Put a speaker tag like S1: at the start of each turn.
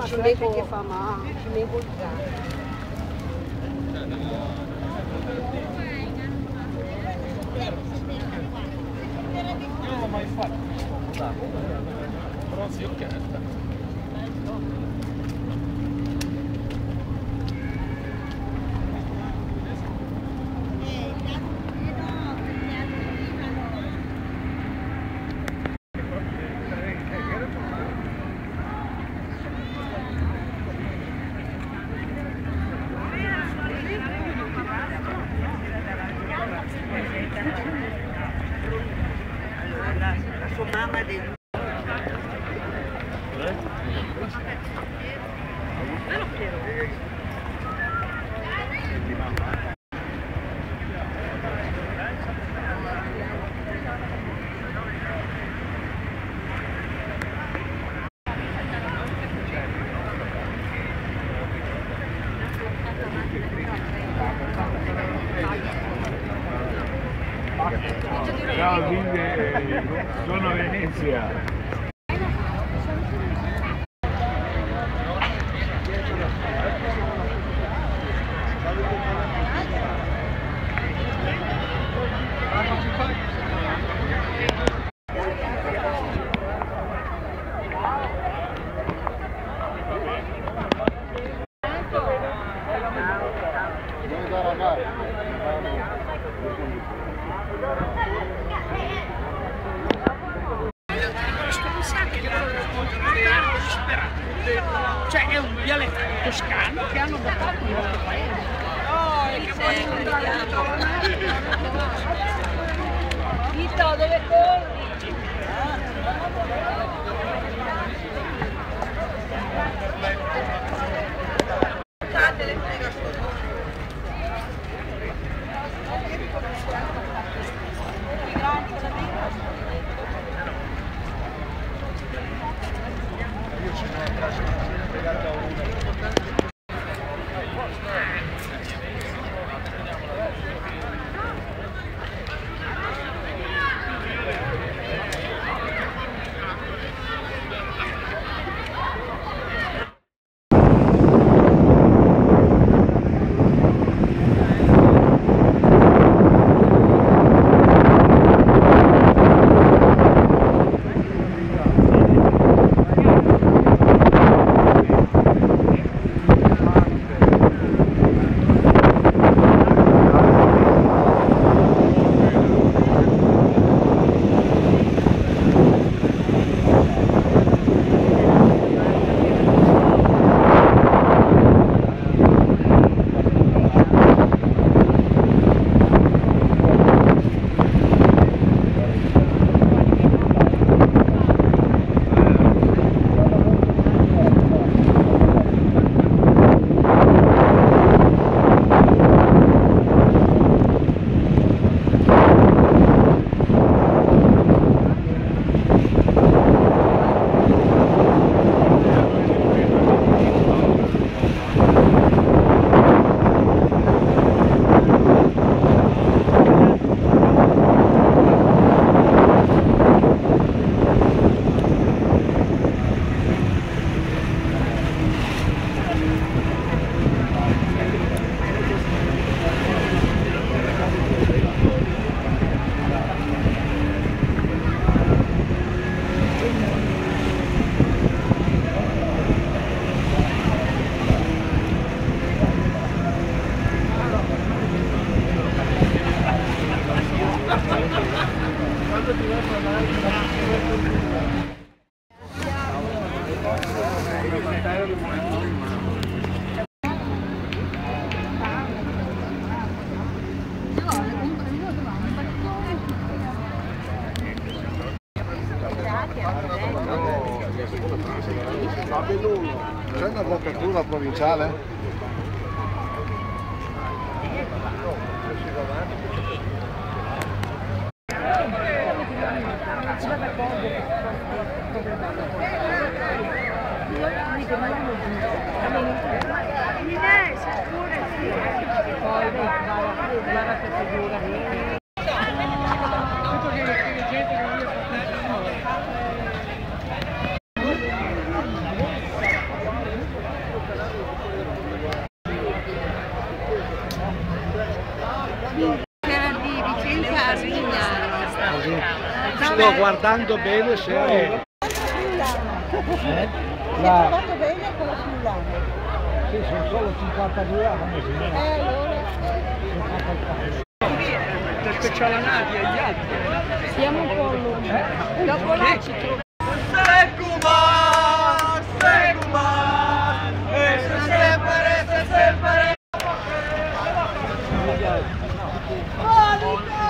S1: Ci metto che fa male, ci metto il
S2: No, ma infatti, però sì, ok. Ciao Vive, sono a Venezia.
S3: Cioè è un dialetto toscano che hanno portato in nostro paese. No, è che voglio andare a Vito, dove corri?
S4: C'è una avvocatura provinciale?
S2: sto guardando bene se è...
S1: Ti hai trovato bene con la friulana?
S2: Sì, sono solo 52 anni,
S3: C'è speciale a Nadia e agli altri.
S1: Siamo un po' lunghi. Dopo là ci troviamo.
S3: Sempre.